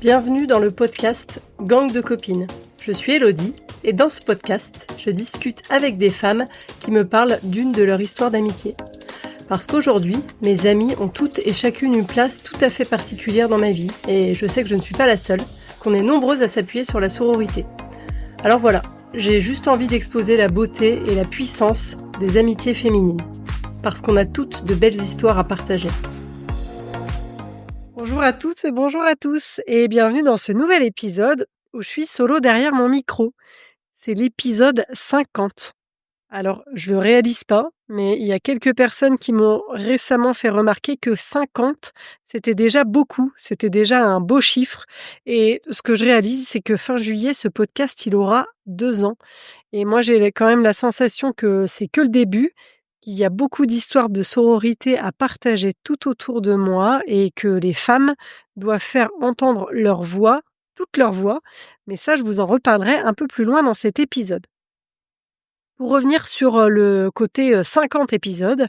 Bienvenue dans le podcast Gang de copines. Je suis Elodie et dans ce podcast, je discute avec des femmes qui me parlent d'une de leurs histoires d'amitié. Parce qu'aujourd'hui, mes amies ont toutes et chacune une place tout à fait particulière dans ma vie et je sais que je ne suis pas la seule, qu'on est nombreuses à s'appuyer sur la sororité. Alors voilà, j'ai juste envie d'exposer la beauté et la puissance des amitiés féminines. Parce qu'on a toutes de belles histoires à partager. Bonjour à toutes et bonjour à tous et bienvenue dans ce nouvel épisode où je suis solo derrière mon micro. C'est l'épisode 50. Alors, je le réalise pas, mais il y a quelques personnes qui m'ont récemment fait remarquer que 50, c'était déjà beaucoup, c'était déjà un beau chiffre. Et ce que je réalise, c'est que fin juillet, ce podcast, il aura 2 ans. Et moi, j'ai quand même la sensation que c'est que le début, qu'il y a beaucoup d'histoires de sororité à partager tout autour de moi et que les femmes doivent faire entendre leur voix, toute leur voix. Mais ça, je vous en reparlerai un peu plus loin dans cet épisode. Pour revenir sur le côté 50 épisodes,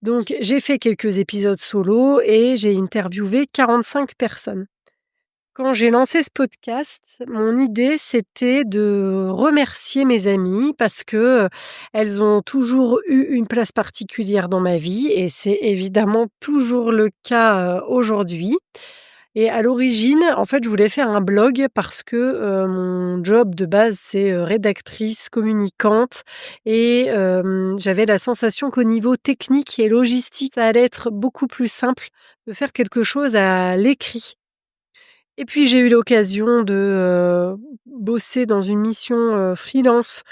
donc j'ai fait quelques épisodes solo et j'ai interviewé 45 personnes. Quand j'ai lancé ce podcast, mon idée, c'était de remercier mes amies parce que elles ont toujours eu une place particulière dans ma vie et c'est évidemment toujours le cas aujourd'hui. Et à l'origine, en fait, je voulais faire un blog parce que mon job de base, c'est rédactrice, communicante et j'avais la sensation qu'au niveau technique et logistique, ça allait être beaucoup plus simple de faire quelque chose à l'écrit. Et puis j'ai eu l'occasion de bosser dans une mission freelance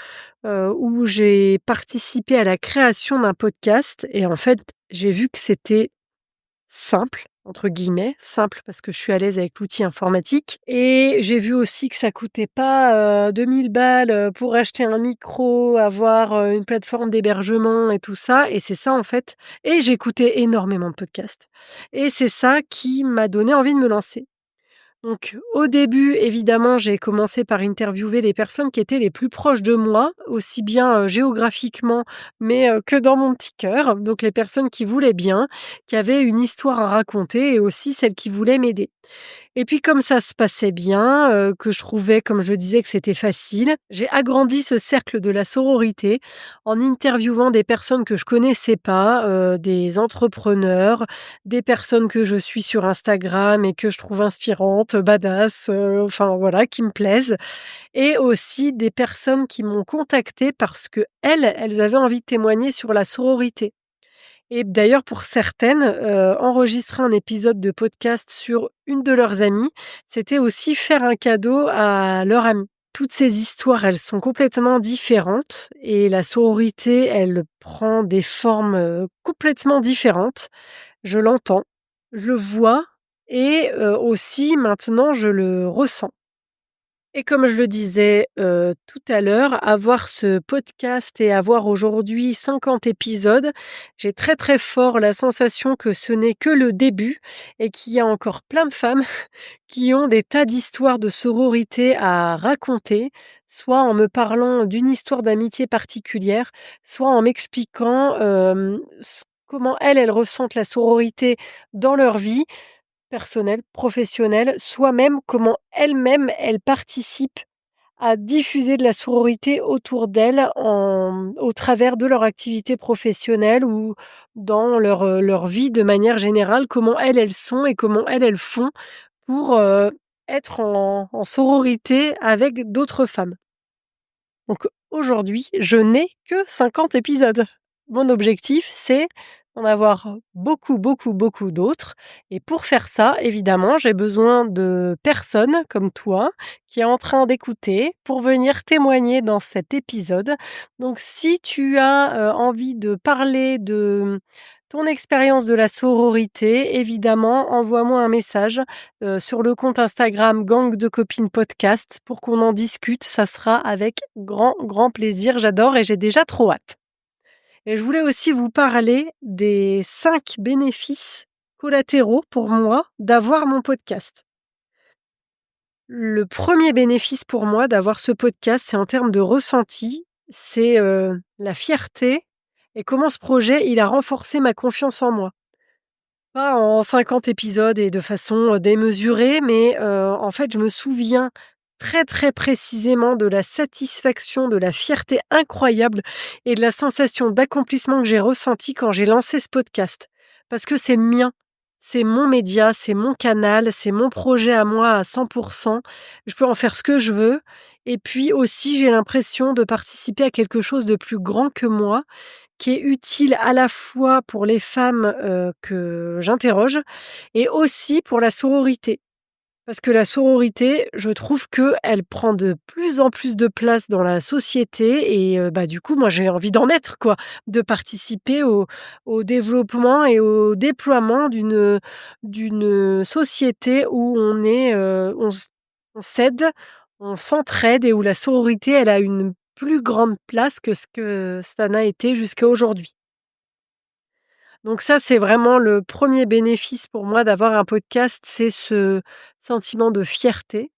où j'ai participé à la création d'un podcast et en fait, j'ai vu que c'était «simple» entre guillemets, simple parce que je suis à l'aise avec l'outil informatique et j'ai vu aussi que ça coûtait pas 2 000 balles pour acheter un micro, avoir une plateforme d'hébergement et tout ça et c'est ça en fait et j'écoutais énormément de podcasts et c'est ça qui m'a donné envie de me lancer. Donc, au début, évidemment, j'ai commencé par interviewer les personnes qui étaient les plus proches de moi, aussi bien géographiquement, mais que dans mon petit cœur. Donc, les personnes qui voulaient bien, qui avaient une histoire à raconter et aussi celles qui voulaient m'aider. Et puis comme ça se passait bien, que je trouvais, comme je disais, que c'était facile, j'ai agrandi ce cercle de la sororité en interviewant des personnes que je connaissais pas, des entrepreneurs, des personnes que je suis sur Instagram et que je trouve inspirantes, badass, enfin voilà, qui me plaisent et aussi des personnes qui m'ont contactée parce qu'elles avaient envie de témoigner sur la sororité. Et d'ailleurs, pour certaines, enregistrer un épisode de podcast sur une de leurs amies, c'était aussi faire un cadeau à leur amie. Toutes ces histoires, elles sont complètement différentes et la sororité, elle prend des formes, complètement différentes. Je l'entends, je le vois et aussi maintenant je le ressens. Et comme je le disais, tout à l'heure, avoir ce podcast et avoir aujourd'hui 50 épisodes, j'ai très, très fort la sensation que ce n'est que le début et qu'il y a encore plein de femmes qui ont des tas d'histoires de sororité à raconter, soit en me parlant d'une histoire d'amitié particulière, soit en m'expliquant, comment elles ressentent la sororité dans leur vie personnelle, professionnelle, soit même comment elles-mêmes, elles participent à diffuser de la sororité autour d'elles au travers de leur activité professionnelle ou dans leur vie de manière générale, comment elles sont et comment elles font pour, être en sororité avec d'autres femmes. Donc aujourd'hui, je n'ai que 50 épisodes. Mon objectif, c'est d'en avoir beaucoup, beaucoup, beaucoup d'autres. Et pour faire ça, évidemment, j'ai besoin de personnes comme toi qui est en train d'écouter pour venir témoigner dans cet épisode. Donc si tu as envie de parler de ton expérience de la sororité, évidemment, envoie-moi un message sur le compte Instagram Gang de Copines Podcast pour qu'on en discute. Ça sera avec grand, grand plaisir. J'adore et j'ai déjà trop hâte. Et je voulais aussi vous parler des 5 bénéfices collatéraux pour moi d'avoir mon podcast. Le premier bénéfice pour moi d'avoir ce podcast, c'est en termes de ressenti, c'est la fierté et comment ce projet, il a renforcé ma confiance en moi. Pas en 50 épisodes et de façon, démesurée, mais, en fait, je me souviens très, très précisément de la satisfaction, de la fierté incroyable et de la sensation d'accomplissement que j'ai ressentie quand j'ai lancé ce podcast. Parce que c'est le mien, c'est mon média, c'est mon canal, c'est mon projet à moi à 100. Je peux en faire ce que je veux et puis aussi j'ai l'impression de participer à quelque chose de plus grand que moi qui est utile à la fois pour les femmes, que j'interroge et aussi pour la sororité. Parce que la sororité, je trouve qu'elle prend de plus en plus de place dans la société et bah, du coup, moi, j'ai envie d'en être, quoi. De participer au développement et au déploiement d'une société où on s'aide, on s'entraide et où la sororité, elle a une plus grande place que ce que ça n'a été jusqu'à aujourd'hui. Donc ça, c'est vraiment le premier bénéfice pour moi d'avoir un podcast, c'est ce sentiment de fierté.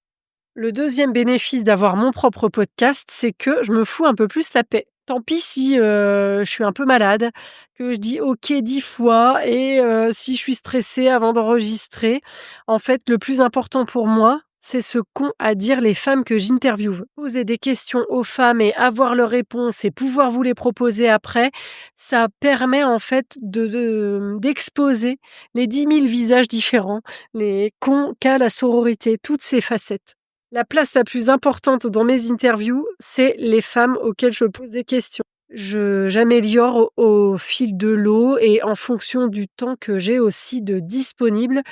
Le deuxième bénéfice d'avoir mon propre podcast, c'est que je me fous un peu plus la paix. Tant pis si, je suis un peu malade, que je dis OK 10 fois et si je suis stressée avant d'enregistrer. En fait, le plus important pour moi, c'est ce qu'ont à dire les femmes que j'interviewe. Poser des questions aux femmes et avoir leurs réponses et pouvoir vous les proposer après, ça permet en fait d'exposer les 10 000 visages différents, les qu'ont qu'a la sororité, toutes ses facettes. La place la plus importante dans mes interviews, c'est les femmes auxquelles je pose des questions. J'améliore au fil de l'eau et en fonction du temps que j'ai aussi de disponible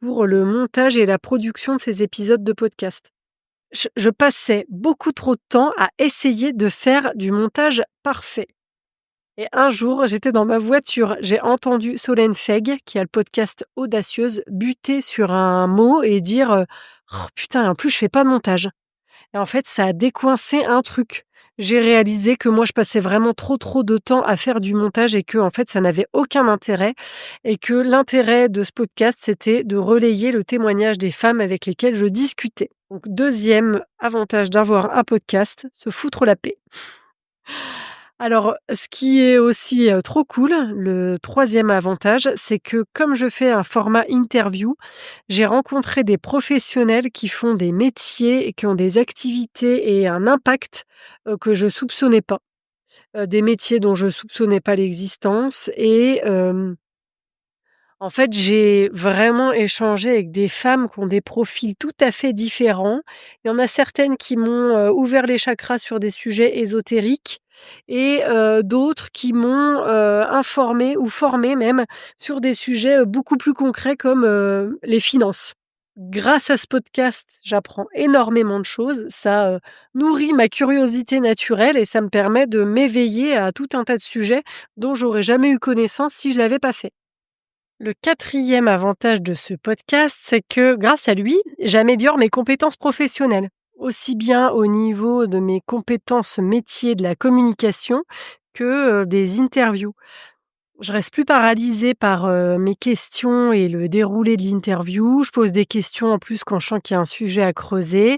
pour le montage et la production de ces épisodes de podcast. Je passais beaucoup trop de temps à essayer de faire du montage parfait. Et un jour, j'étais dans ma voiture, j'ai entendu Solène Feg, qui a le podcast Audacieuse, buter sur un mot et dire «Oh putain, en plus je fais pas de montage». Et en fait, ça a décoincé un truc. J'ai réalisé que moi, je passais vraiment trop de temps à faire du montage et que, en fait, ça n'avait aucun intérêt. Et que l'intérêt de ce podcast, c'était de relayer le témoignage des femmes avec lesquelles je discutais. Donc, deuxième avantage d'avoir un podcast, se foutre la paix. Alors, ce qui est aussi, trop cool, le troisième avantage, c'est que comme je fais un format interview, j'ai rencontré des professionnels qui font des métiers et qui ont des activités et un impact, que je soupçonnais pas. Des métiers dont je soupçonnais pas l'existence et en fait, j'ai vraiment échangé avec des femmes qui ont des profils tout à fait différents. Il y en a certaines qui m'ont, ouvert les chakras sur des sujets ésotériques et d'autres qui m'ont, informée ou formée même sur des sujets, beaucoup plus concrets comme, les finances. Grâce à ce podcast, j'apprends énormément de choses. Ça, nourrit ma curiosité naturelle et ça me permet de m'éveiller à tout un tas de sujets dont j'aurais jamais eu connaissance si je l'avais pas fait. Le quatrième avantage de ce podcast, c'est que grâce à lui, j'améliore mes compétences professionnelles, aussi bien au niveau de mes compétences métiers de la communication que, des interviews. Je reste plus paralysée par, mes questions et le déroulé de l'interview. Je pose des questions en plus quand je sens qu'il y a un sujet à creuser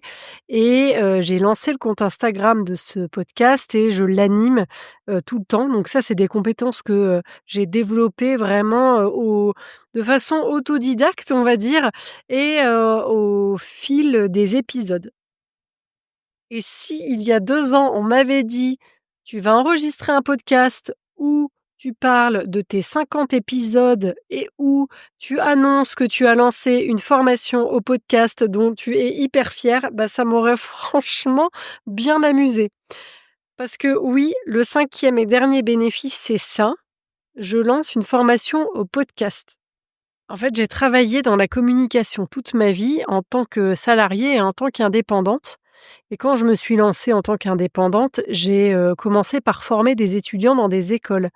et j'ai lancé le compte Instagram de ce podcast et je l'anime, tout le temps. Donc ça, c'est des compétences que, j'ai développées vraiment, au de façon autodidacte, on va dire et au fil des épisodes. Et si il y a 2 ans, on m'avait dit: «Tu vas enregistrer un podcast où tu parles de tes 50 épisodes et où tu annonces que tu as lancé une formation au podcast dont tu es hyper fière», bah, ça m'aurait franchement bien amusée. Parce que oui, le cinquième et dernier bénéfice, c'est ça, je lance une formation au podcast. En fait, j'ai travaillé dans la communication toute ma vie en tant que salariée et en tant qu'indépendante. Et quand je me suis lancée en tant qu'indépendante, j'ai, commencé par former des étudiants dans des écoles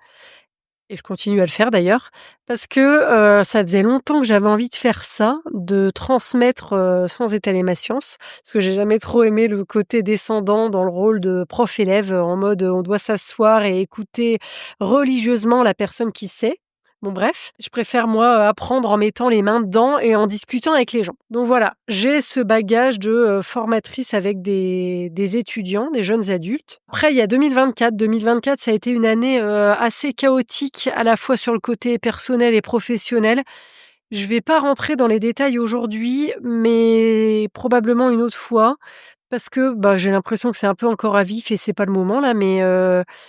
et je continue à le faire d'ailleurs parce que, ça faisait longtemps que j'avais envie de faire ça, de transmettre, sans étaler ma science. Parce que j'ai jamais trop aimé le côté descendant dans le rôle de prof élève, en mode, on doit s'asseoir et écouter religieusement la personne qui sait. Bon bref, je préfère moi, apprendre en mettant les mains dedans et en discutant avec les gens. Donc voilà, j'ai ce bagage de, formatrice avec des étudiants, des jeunes adultes. Après il y a 2024. 2024 ça a été une année, assez chaotique à la fois sur le côté personnel et professionnel. Je vais pas rentrer dans les détails aujourd'hui, mais probablement une autre fois parce que, bah, j'ai l'impression que c'est un peu encore à vif et c'est pas le moment là, mais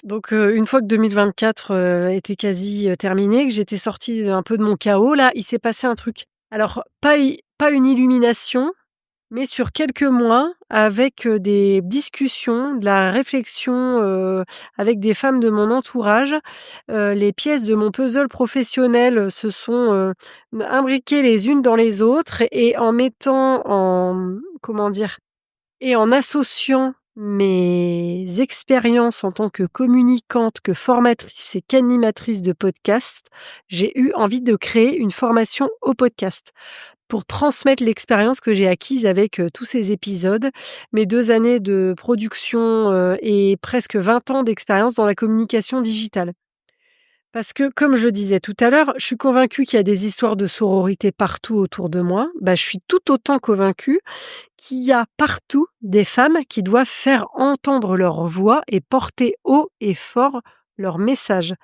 donc une fois que 2024, était quasi, terminé, que j'étais sortie un peu de mon chaos là, il s'est passé un truc. Alors pas une illumination, mais sur quelques mois avec, des discussions, de la réflexion, avec des femmes de mon entourage, les pièces de mon puzzle professionnel se sont, imbriquées les unes dans les autres et en mettant en comment dire? Et en associant mes expériences en tant que communicante, que formatrice et qu'animatrice de podcast, j'ai eu envie de créer une formation au podcast pour transmettre l'expérience que j'ai acquise avec, tous ces épisodes, mes 2 années de production, et presque 20 ans d'expérience dans la communication digitale. Parce que, comme je disais tout à l'heure, je suis convaincue qu'il y a des histoires de sororité partout autour de moi. Bah, je suis tout autant convaincue qu'il y a partout des femmes qui doivent faire entendre leur voix et porter haut et fort leur message.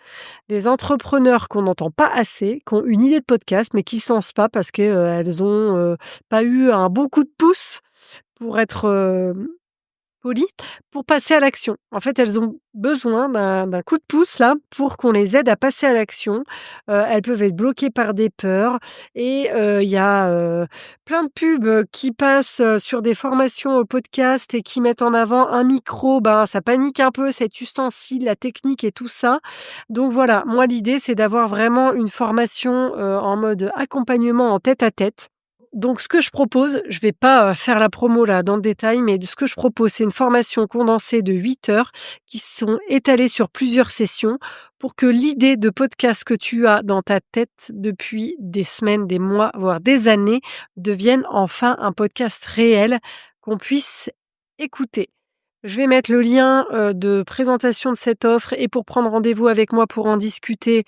Des entrepreneurs qu'on n'entend pas assez, qui ont une idée de podcast, mais qui ne se lancent pas parce que, elles ont, pas eu un bon coup de pouce pour être, polies, pour passer à l'action. En fait, elles ont besoin d'un coup de pouce là, pour qu'on les aide à passer à l'action. Elles peuvent être bloquées par des peurs et il y a, plein de pubs, qui passent, sur des formations au podcast et qui mettent en avant un micro. Ben, ça panique un peu cet ustensile, la technique et tout ça. Donc voilà, moi l'idée c'est d'avoir vraiment une formation, en mode accompagnement en tête à tête. Donc ce que je propose, je vais pas, faire la promo là dans le détail, mais ce que je propose, c'est une formation condensée de 8 heures qui sont étalées sur plusieurs sessions pour que l'idée de podcast que tu as dans ta tête depuis des semaines, des mois, voire des années, devienne enfin un podcast réel qu'on puisse écouter. Je vais mettre le lien, de présentation de cette offre et pour prendre rendez-vous avec moi pour en discuter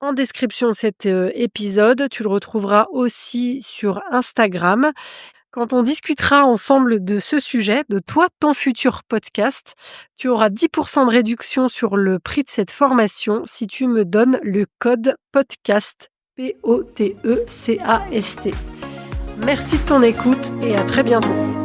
en description de cet, épisode. Tu le retrouveras aussi sur Instagram. Quand on discutera ensemble de ce sujet, de toi, ton futur podcast, tu auras 10 de réduction sur le prix de cette formation si tu me donnes le code podcast, POTECAST. Merci de ton écoute et à très bientôt.